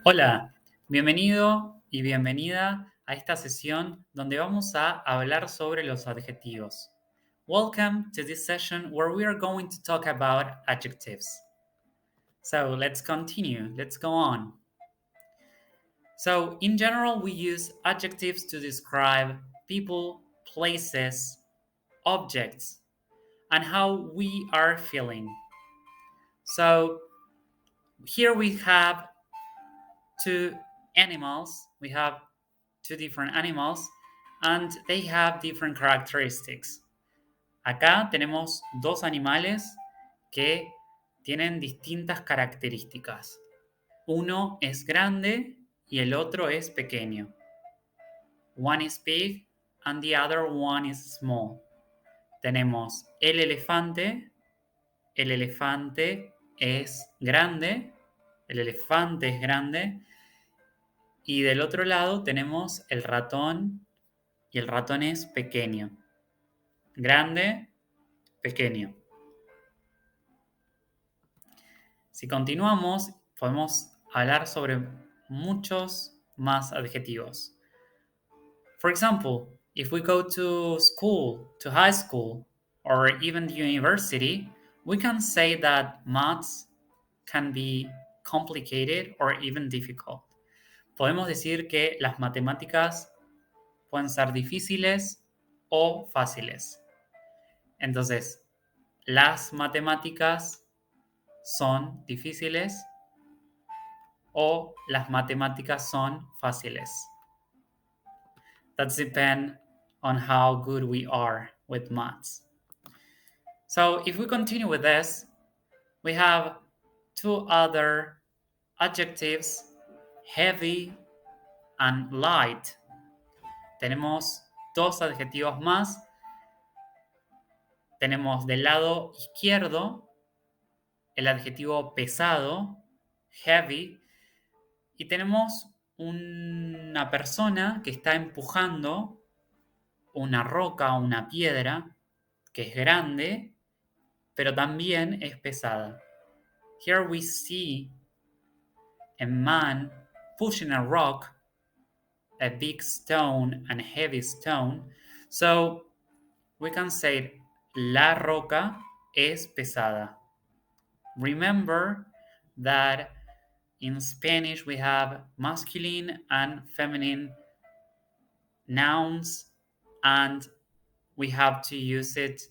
Hola, bienvenido y bienvenida a esta sesión donde vamos a hablar sobre los adjetivos. Welcome to this session where we are going to talk about adjectives. So let's continue, let's go on. So in general, we use adjectives to describe people, places, objects, and how we are feeling. So here we have two animals. We have two different animals and they have different characteristics. Acá tenemos dos animales que tienen distintas características. Uno es grande y el otro es pequeño. One is big and the other one is small. Tenemos el elefante es grande, el elefante es grande. Y del otro lado tenemos el ratón y el ratón es pequeño. Grande, pequeño. Si continuamos, podemos hablar sobre muchos más adjetivos. For example, if we go to school, to high school, or even university, we can say that maths can be complicated or even difficult. Podemos decir que las matemáticas pueden ser difíciles o fáciles. Entonces, las matemáticas son difíciles o las matemáticas son fáciles. That depends on how good we are with maths. So if we continue with this, we have two other adjectives, heavy and light. Tenemos dos adjetivos más. Tenemos del lado izquierdo el adjetivo pesado, heavy, y tenemos una persona que está empujando una roca o una piedra que es grande, pero también es pesada. Here we see a man pushing a rock, a big stone and heavy stone. So we can say la roca es pesada. Remember that in Spanish we have masculine and feminine nouns, and we have to use it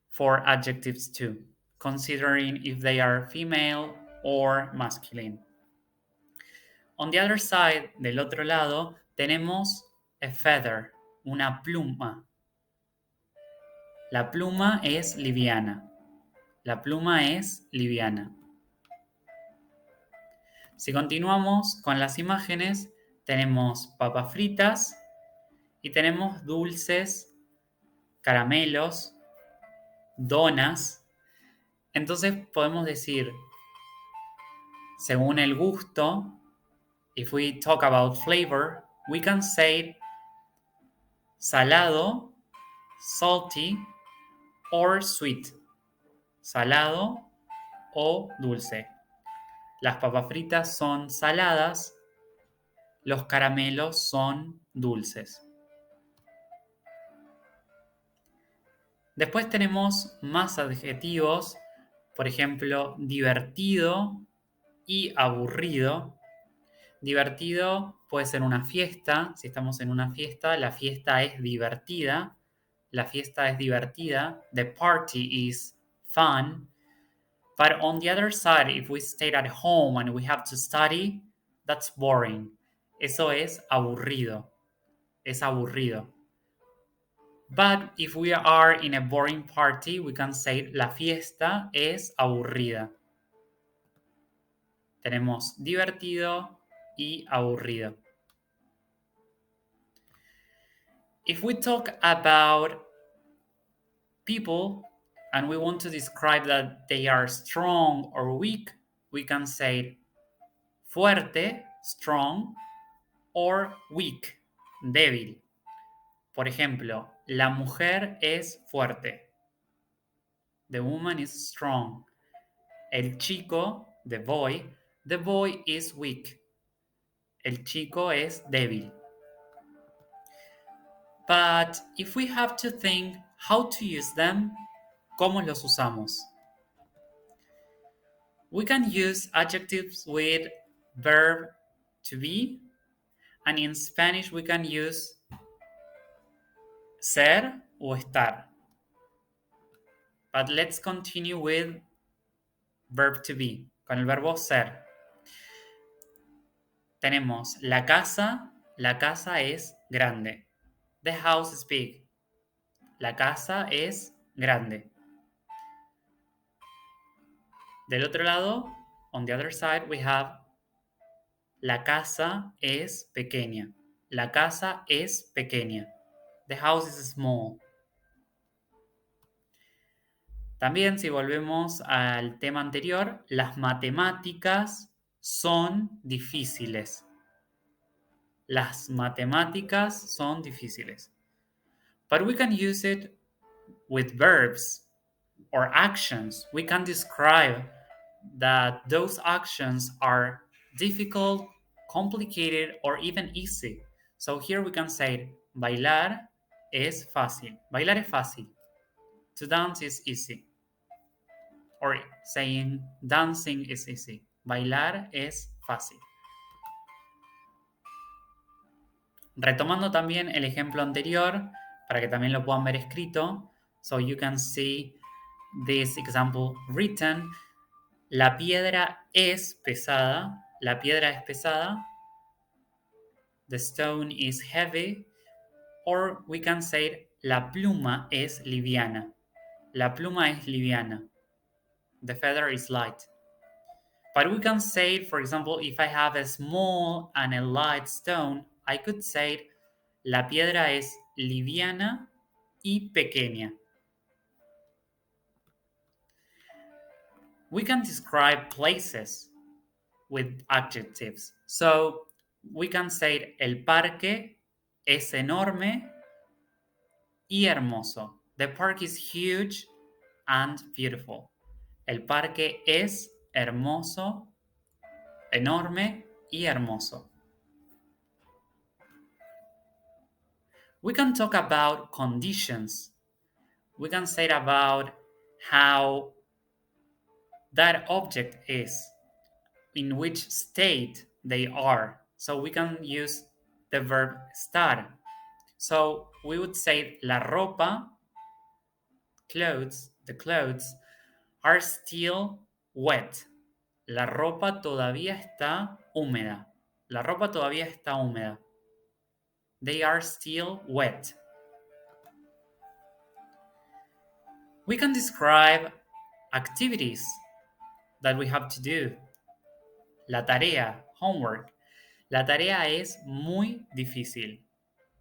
for adjectives too, considering if they are female or masculine. On the other side, del otro lado, tenemos a feather, una pluma. La pluma es liviana. La pluma es liviana. Si continuamos con las imágenes, tenemos papas fritas y tenemos dulces, caramelos, donas. Entonces podemos decir, según el gusto, if we talk about flavor, we can say salado, salty, or sweet. Salado o dulce. Las papas fritas son saladas, los caramelos son dulces. Después tenemos más adjetivos, por ejemplo, divertido y aburrido. Divertido puede ser una fiesta. Si estamos en una fiesta, la fiesta es divertida. La fiesta es divertida. The party is fun. But on the other side, if we stay at home and we have to study, that's boring. Eso es aburrido. Es aburrido. But if we are in a boring party, we can say la fiesta es aburrida. Tenemos divertido y aburrido. If we talk about people and we want to describe that they are strong or weak, we can say fuerte, strong, or weak, débil. Por ejemplo, la mujer es fuerte. The woman is strong. El chico, the boy, The boy is weak. El chico es débil. But if we have to think how to use them, ¿cómo los usamos? We can use adjectives with verb to be, and in Spanish we can use ser o estar. But let's continue with verb to be, con el verbo ser. Tenemos la casa es grande. The house is big. La casa es grande. Del otro lado, on the other side, we have la casa es pequeña. La casa es pequeña. The house is small. También, si volvemos al tema anterior, las matemáticas son difíciles. Las matemáticas son difíciles. But we can use it with verbs or actions. We can describe that those actions are difficult, complicated, or even easy. So here we can say, bailar es fácil. Bailar es fácil. To dance is easy. Or saying dancing is easy. Bailar es fácil. Retomando también el ejemplo anterior, para que también lo puedan ver escrito, so you can see this example written. La piedra es pesada. La piedra es pesada. The stone is heavy. Or we can say la pluma es liviana. La pluma es liviana. The feather is light. But we can say, for example, if I have a small and a light stone, I could say la piedra es liviana y pequeña. We can describe places with adjectives. So we can say el parque es enorme y hermoso. The park is huge and beautiful. El parque es hermoso, enorme y hermoso. We can talk about conditions. We can say about how that object is, in which state they are. So we can use the verb estar. So we would say la ropa, clothes, the clothes, are still wet. La ropa todavía está húmeda. La ropa todavía está húmeda. They are still wet. We can describe activities that we have to do. La tarea, homework. La tarea es muy difícil.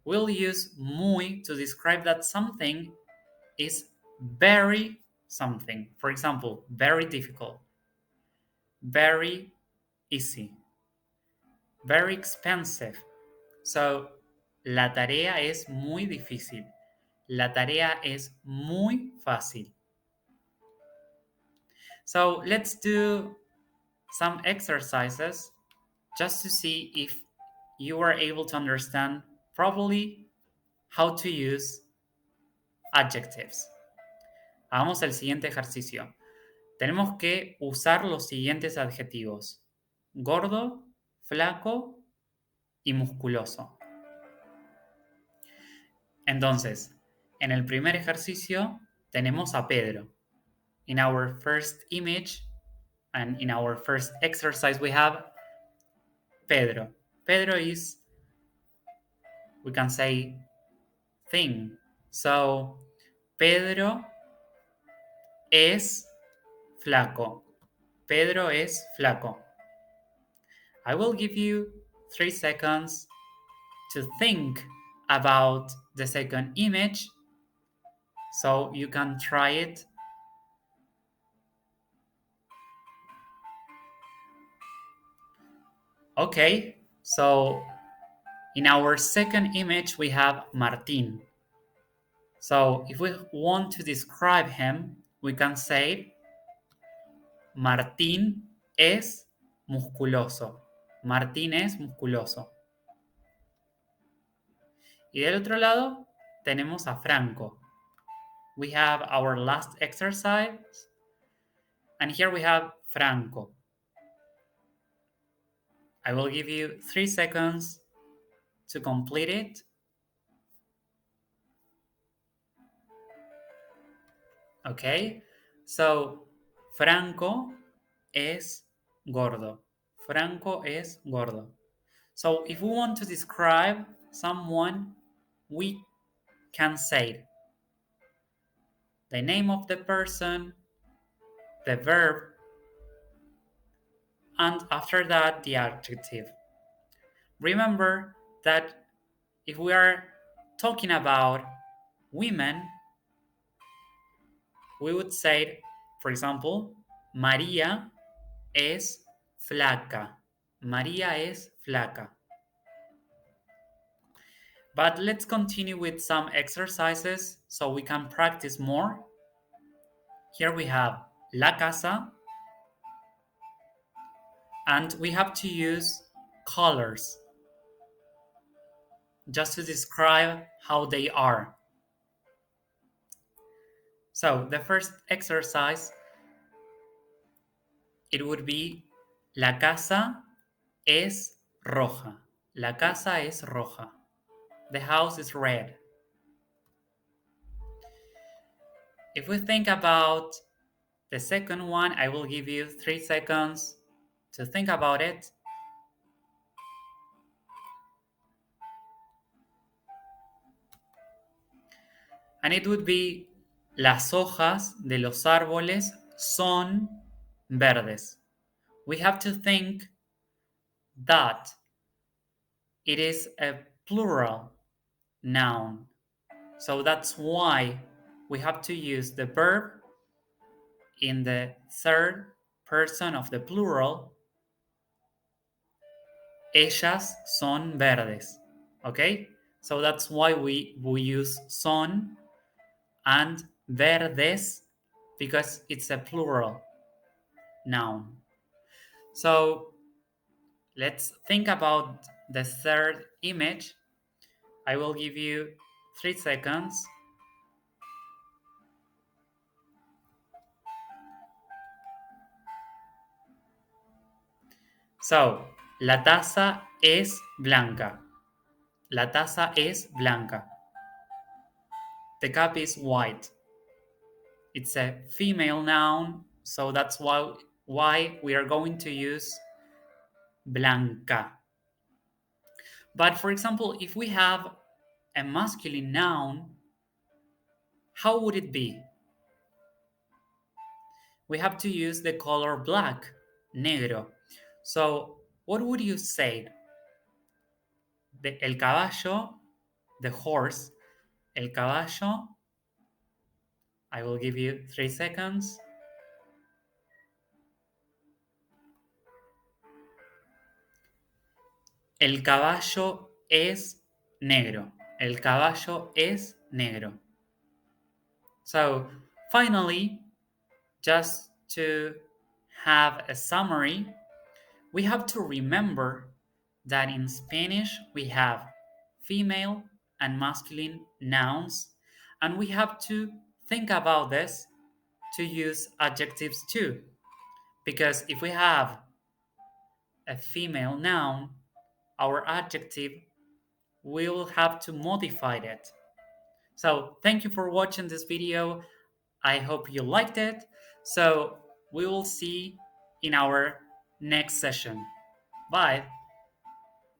We'll use muy to describe that something is very something. For example, very difficult, very easy, very expensive. So, la tarea es muy difícil. La tarea es muy fácil. So, let's do some exercises just to see if you are able to understand properly how to use adjectives. Hagamos el siguiente ejercicio. Tenemos que usar los siguientes adjetivos: gordo, flaco y musculoso. Entonces, en el primer ejercicio tenemos a Pedro. In our first image and in our first exercise we have Pedro. Pedro is, we can say, thing. So, Pedro es flaco. Pedro es flaco. I will give you 3 seconds to think about the second image so you can try it. Okay, so in our second image we have Martín. So if we want to describe him, we can say Martín es musculoso. Martín es musculoso. Y del otro lado tenemos a Franco. We have our last exercise. And here we have Franco. I will give you 3 seconds to complete it. Okay, so Franco es gordo. Franco es gordo. So if we want to describe someone, we can say the name of the person, the verb, and after that the adjective. Remember that if we are talking about women, we would say, for example, María es flaca. María es flaca. But let's continue with some exercises so we can practice more. Here we have la casa, and we have to use colors just to describe how they are. So the first exercise, it would be la casa es roja. La casa es roja. The house is red. If we think about the second one, I will give you 3 seconds to think about it. And it would be las hojas de los árboles son verdes. We have to think that it is a plural noun. So that's why we have to use the verb in the third person of the plural. Ellas son verdes. Okay? So that's why we use son and verdes, because it's a plural noun. So let's think about the third image. I will give you 3 seconds. So, la taza es blanca. La taza es blanca. The cup is white. It's a female noun, so that's why we are going to use blanca. But for example, if we have a masculine noun, how would it be? We have to use the color black, negro. So what would you say? El caballo, the horse, el caballo. I will give you 3 seconds. El caballo es negro. El caballo es negro. So, finally, just to have a summary, we have to remember that in Spanish we have female and masculine nouns, and we have to think about this to use adjectives too. Because if we have a female noun, our adjective, we will have to modify it. So thank you for watching this video. I hope you liked it. So we will see in our next session. Bye.